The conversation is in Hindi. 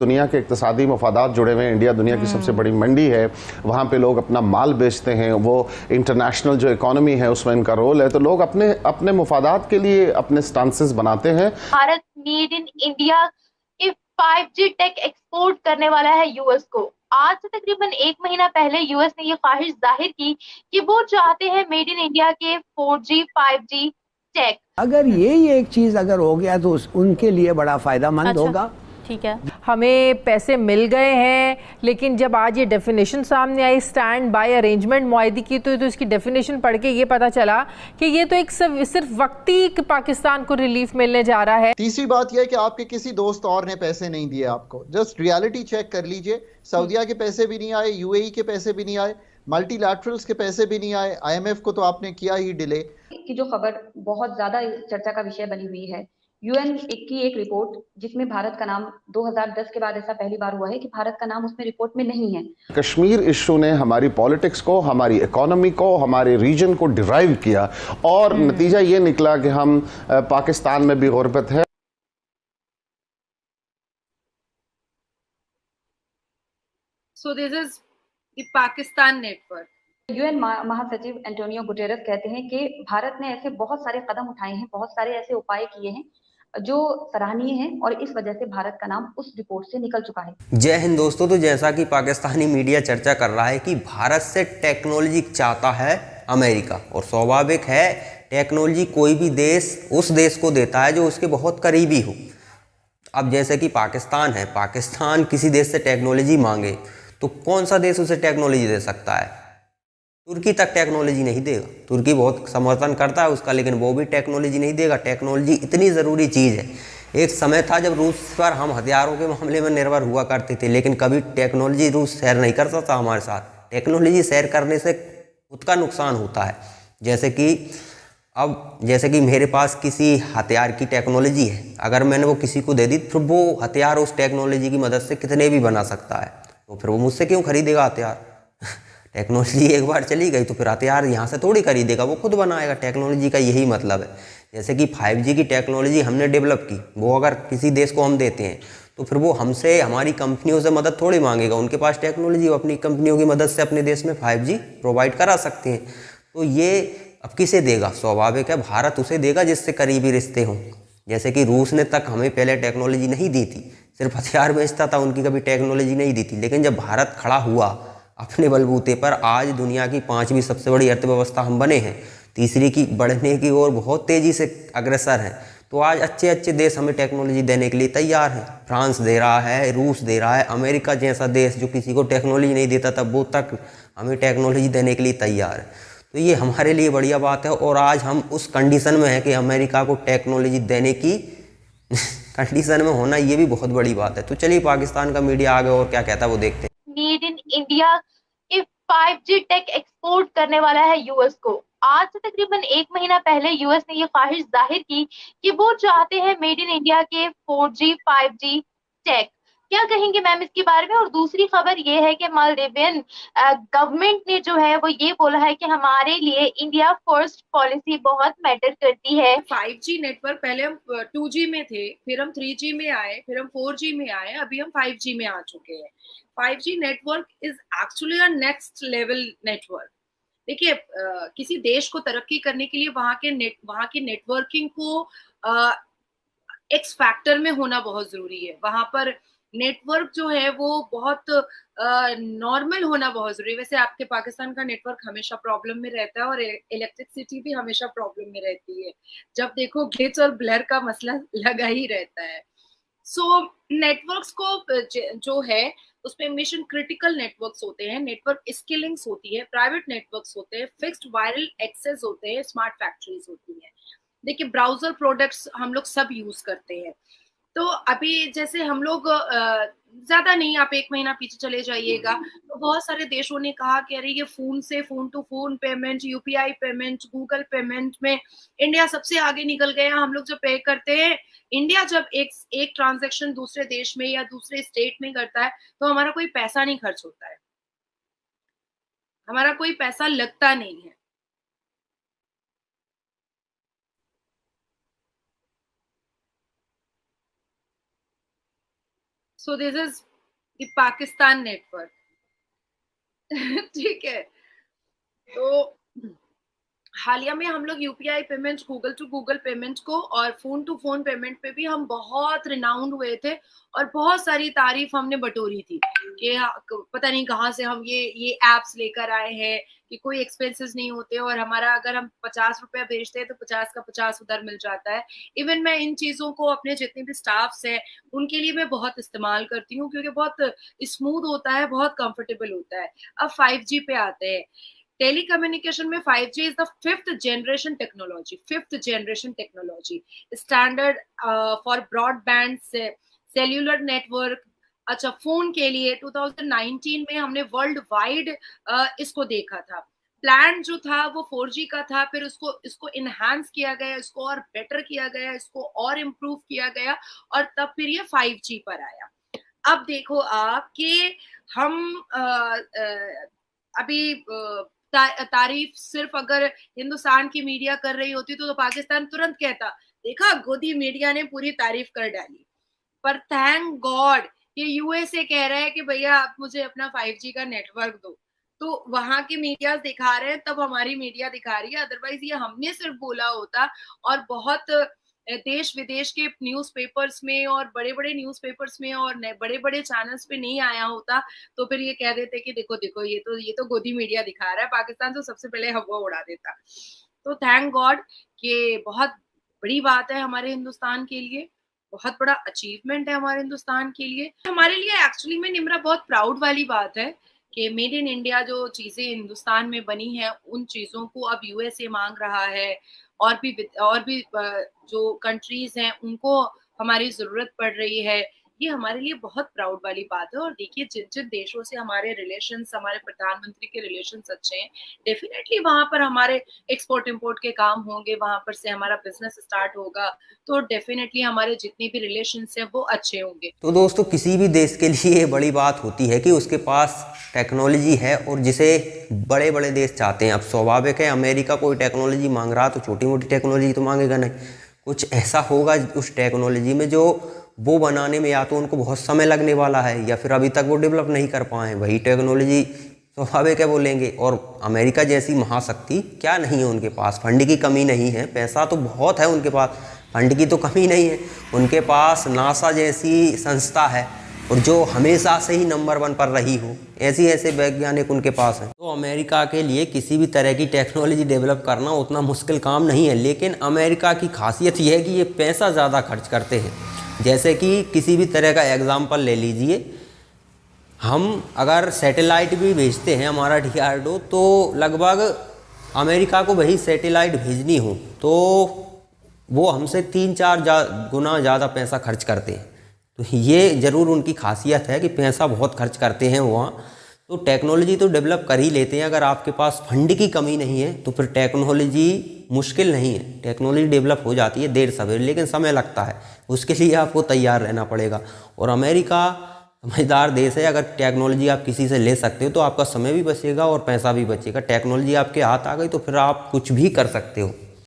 दुनिया के इक्तिसादी मफादात जुड़े हुए हैं। इंडिया दुनिया की सबसे बड़ी मंडी है, वहाँ पे लोग अपना माल बेचते हैं, वो इंटरनेशनल जो इकोनॉमी है उसमें इनका रोल है, तो लोग अपने अपने मफादात के लिए अपने स्टांसेस बनाते हैं। भारत मेड इन इंडिया के 5G टेक एक्सपोर्ट करने वाला है यूएस को। आज से तकरीबन एक महीना पहले यूएस ने ये ख्वाहिश जाहिर की कि वो चाहते हैं मेड इन इंडिया के 4G 5G टेक। अगर यही एक चीज अगर हो गया तो उनके लिए बड़ा फायदामंद होगा। ठीक है, हमें पैसे मिल गए हैं, लेकिन जब आज ये डेफिनेशन सामने आई स्टैंड बाय अरेंजमेंट मुआहदे की, तो इसकी डेफिनेशन पढ़ के ये पता चला कि ये तो एक सिर्फ वक्ती पाकिस्तान को रिलीफ मिलने जा रहा है। तीसरी बात यह है कि आपके किसी दोस्त और ने पैसे नहीं दिए आपको, जस्ट रियलिटी चेक कर लीजिए। सऊदीया के पैसे भी नहीं आए, यूएई के पैसे भी नहीं आए, मल्टीलैटरल्स के पैसे भी नहीं आए, आईएमएफ को तो आपने किया ही डिले। की जो खबर बहुत ज्यादा चर्चा का विषय बनी हुई है, यूएन की एक रिपोर्ट जिसमें भारत का नाम 2010 के बाद ऐसा पहली बार हुआ है कि भारत का नाम उसमें रिपोर्ट में नहीं है। कश्मीर इशू ने हमारी पॉलिटिक्स को, हमारी इकोनॉमी को, हमारे रीजन को डिराइव किया और नतीजा ये निकला कि हम पाकिस्तान में भी गुर्बत है। So this is the Pakistan network. UN महासचिव एंटोनियो गुटेरेस कहते हैं कि भारत ने ऐसे बहुत सारे कदम उठाए हैं, बहुत सारे ऐसे उपाय किए हैं जो सराहनीय हैं और इस वजह से भारत का नाम उस रिपोर्ट से निकल चुका है। जय हिंद दोस्तों। तो जैसा कि पाकिस्तानी मीडिया चर्चा कर रहा है कि भारत से टेक्नोलॉजी चाहता है अमेरिका, और स्वाभाविक है टेक्नोलॉजी कोई भी देश उस देश को देता है जो उसके बहुत करीबी हो। अब जैसे कि पाकिस्तान है, पाकिस्तान किसी देश से टेक्नोलॉजी मांगे तो कौन सा देश उसे टेक्नोलॉजी दे सकता है? तुर्की तक टेक्नोलॉजी नहीं देगा। तुर्की बहुत समर्थन करता है उसका, लेकिन वो भी टेक्नोलॉजी नहीं देगा। टेक्नोलॉजी इतनी ज़रूरी चीज़ है। एक समय था जब रूस पर हम हथियारों के मामले में निर्भर हुआ करते थे, लेकिन कभी टेक्नोलॉजी रूस शेयर नहीं करता था हमारे साथ। टेक्नोलॉजी शेयर करने से खुद का नुकसान होता है। जैसे कि मेरे पास किसी हथियार की टेक्नोलॉजी है, अगर मैंने वो किसी को दे दी, फिर वो हथियार उस टेक्नोलॉजी की मदद से कितने भी बना सकता है, तो फिर वो मुझसे क्यों खरीदेगा हथियार? टेक्नोलॉजी एक बार चली गई तो फिर हथियार यहाँ से थोड़ी खरीदेगा, वो खुद बनाएगा। टेक्नोलॉजी का यही मतलब है। जैसे कि 5G की टेक्नोलॉजी हमने डेवलप की, वो अगर किसी देश को हम देते हैं तो फिर वो हमसे, हमारी कंपनियों से मदद थोड़ी मांगेगा। उनके पास टेक्नोलॉजी, वो अपनी कंपनियों की मदद से अपने देश में 5G प्रोवाइड करा सकते हैं। तो ये अब किसे देगा? स्वाभाविक है भारत उसे देगा जिससे करीबी रिश्ते हों। जैसे कि रूस ने तक हमें पहले टेक्नोलॉजी नहीं दी थी, सिर्फ हथियार बेचता था, उनकी कभी टेक्नोलॉजी नहीं दी थी। लेकिन जब भारत खड़ा हुआ अपने बलबूते पर, आज दुनिया की 5वीं सबसे बड़ी अर्थव्यवस्था हम बने हैं, तीसरी की बढ़ने की ओर बहुत तेज़ी से अग्रसर हैं। तो आज अच्छे अच्छे देश हमें टेक्नोलॉजी देने के लिए तैयार हैं। फ्रांस दे रहा है, रूस दे रहा है, अमेरिका जैसा देश जो किसी को टेक्नोलॉजी नहीं देता था, वो तक हमें टेक्नोलॉजी देने के लिए तैयार है। तो ये हमारे लिए बढ़िया बात है। और आज हम उस कंडीशन में हैं कि अमेरिका को टेक्नोलॉजी देने की कंडीशन में होना, ये भी बहुत बड़ी बात है। तो चलिए पाकिस्तान का मीडिया आगे और क्या कहता है वो देखते हैं। मेड इन इंडिया के 5G टेक एक्सपोर्ट करने वाला है यूएस को। आज से तकरीबन एक महीना पहले यूएस ने ये ख्वाहिश जाहिर की कि वो चाहते हैं मेड इन इंडिया के 4G 5G टेक। क्या कहेंगे मैम इसके बारे में? और दूसरी खबर ये है कि मालदीवियन गवर्नमेंट ने जो है वो ये बोला है कि हमारे लिए इंडिया फर्स्ट पॉलिसी बहुत मैटर करती है। 5G नेटवर्क, पहले हम 2G में थे, फिर हम 3G में आए, फिर हम 4G में आए, अभी हम 5G में आ चुके हैं। 5G network is actually a next level network. देखिए, किसी देश को तरक्की करने के लिए वहाँ की नेटवर्किंग को एक्स फैक्टर में होना बहुत जरूरी है। वहां पर नेटवर्क जो है वो बहुत नॉर्मल होना बहुत जरूरी है। वैसे आपके पाकिस्तान का नेटवर्क हमेशा प्रॉब्लम में रहता है और इलेक्ट्रिसिटी भी हमेशा प्रॉब्लम में रहती है। जब देखो ग्लिच और ब्लर का मसला लगा ही रहता है। सो नेटवर्क्स को जो है उसमें मिशन क्रिटिकल नेटवर्क्स होते हैं, नेटवर्क स्किलिंग्स होती है, प्राइवेट नेटवर्क्स होते हैं, फिक्स्ड वायरल एक्सेस होते हैं, स्मार्ट फैक्ट्रीज होती है। देखिए, ब्राउजर प्रोडक्ट्स हम लोग सब यूज करते हैं। तो अभी जैसे हम लोग ज्यादा नहीं, आप एक महीना पीछे चले जाइएगा तो बहुत सारे देशों ने कहा कि अरे ये phone to phone payment, UPI payment, Google payment में इंडिया सबसे आगे निकल गया। हम लोग जब पे करते हैं, इंडिया जब एक ट्रांजैक्शन दूसरे देश में या दूसरे स्टेट में करता है तो हमारा कोई पैसा नहीं खर्च होता है, हमारा कोई पैसा लगता नहीं है। So this is the Pakistan network. ठीक है, तो हालिया में हम लोग UPI payment, Google to Google payment को और फोन टू फोन पेमेंट पे भी हम बहुत रिनाउंड हुए थे और बहुत सारी तारीफ हमने बटोरी थी कि पता नहीं कहाँ से हम ये एप्स लेकर आए हैं कि कोई एक्सपेंसेस नहीं होते और हमारा अगर हम 50 रुपया भेजते हैं तो 50 का 50 उधर मिल जाता है। इवन मैं इन चीजों को अपने जितने भी स्टाफ्स हैं उनके लिए मैं बहुत इस्तेमाल करती हूँ क्योंकि बहुत स्मूथ होता है, बहुत कंफर्टेबल होता है। अब 5G पे आते हैं। टेलीकम्युनिकेशन में 5G is the fifth generation technology, standard for broadband cellular network. अच्छा, फोन के लिए 2019 में हमने वर्ल्ड वाइड इसको देखा था। प्लान जो था वो 4G का था, फिर इसको इनहांस किया गया, इसको और बेटर किया गया, इसको और इम्प्रूव किया गया और तब फिर ये 5G पर आया। अब देखो आप कि हम अभी तारीफ सिर्फ अगर हिंदुस्तान की मीडिया कर रही होती तो पाकिस्तान तुरंत कहता, देखा गोदी मीडिया ने पूरी तारीफ कर डाली। पर थैंक गॉड ये यूएसए कह रहा है कि भैया आप मुझे अपना 5G का नेटवर्क दो, तो वहां के मीडिया दिखा रहे हैं, तब हमारी मीडिया दिखा रही है। अदरवाइज ये हमने सिर्फ बोला होता और बहुत देश विदेश के न्यूज़पेपर्स में और बड़े बड़े न्यूज़पेपर्स में और बड़े बड़े चैनल्स पे नहीं आया होता तो फिर ये कह देते कि देखो देखो ये तो गोदी मीडिया दिखा रहा है, पाकिस्तान तो सबसे पहले हवा उड़ा देता। तो थैंक गॉड कि बहुत बड़ी बात है हमारे हिंदुस्तान के लिए, बहुत बड़ा अचीवमेंट है हमारे हिंदुस्तान के लिए। हमारे लिए एक्चुअली में निम्रा बहुत प्राउड वाली बात है कि मेड इन इंडिया जो चीजें हिंदुस्तान में बनी है उन चीजों को अब यूएसए मांग रहा है और भी जो कंट्रीज हैं उनको हमारी जरूरत पड़ रही है। ये हमारे लिए बहुत प्राउड वाली बात है। और देखिए जिन जिन देशों से हमारे रिलेशंस, हमारे प्रधानमंत्री के रिलेशंस अच्छे हैं, डेफिनेटली वहां पर हमारे एक्सपोर्ट इंपोर्ट के काम होंगे, वहां पर से हमारा बिजनेस स्टार्ट होगा, तो डेफिनेटली हमारे जितने भी रिलेशंस हैं वो अच्छे होंगे। तो दोस्तों किसी भी देश के लिए बड़ी बात होती है कि उसके पास टेक्नोलॉजी है और जिसे बड़े बड़े देश चाहते हैं। अब स्वाभाविक है अमेरिका कोई टेक्नोलॉजी मांग रहा तो छोटी मोटी टेक्नोलॉजी तो मांगेगा नहीं, कुछ ऐसा होगा उस टेक्नोलॉजी में जो वो बनाने में या तो उनको बहुत समय लगने वाला है या फिर अभी तक वो डेवलप नहीं कर पाए। वही टेक्नोलॉजी स्वाभाविक है बोलेंगे। और अमेरिका जैसी महाशक्ति क्या नहीं है उनके पास, फंड की कमी नहीं है, पैसा तो बहुत है उनके पास, फंड की तो कमी नहीं है। उनके पास नासा जैसी संस्था है और जो हमेशा से ही नंबर 1 पर रही हो, ऐसे वैज्ञानिक उनके पास हैं। तो अमेरिका के लिए किसी भी तरह की टेक्नोलॉजी डेवलप करना उतना मुश्किल काम नहीं है। लेकिन अमेरिका की खासियत यह है कि ये पैसा ज़्यादा खर्च करते हैं। जैसे कि किसी भी तरह का एग्जाम्पल ले लीजिए, हम अगर सैटेलाइट भी भेजते हैं हमारा DRDO, तो लगभग अमेरिका को वही सैटेलाइट भेजनी हो तो वो हमसे 3-4 गुना ज़्यादा पैसा खर्च करते हैं। तो ये ज़रूर उनकी खासियत है कि पैसा बहुत खर्च करते हैं वहाँ। तो टेक्नोलॉजी तो डेवलप कर ही लेते हैं। अगर आपके पास फंड की कमी नहीं है तो फिर टेक्नोलॉजी मुश्किल नहीं है, टेक्नोलॉजी डेवलप हो जाती है देर सवेर, लेकिन समय लगता है, उसके लिए आपको तैयार रहना पड़ेगा। और अमेरिका समझदार देश है, अगर टेक्नोलॉजी आप किसी से ले सकते हो तो आपका समय भी बचेगा और पैसा भी बचेगा। टेक्नोलॉजी आपके हाथ आ गई तो फिर आप कुछ भी कर सकते हो।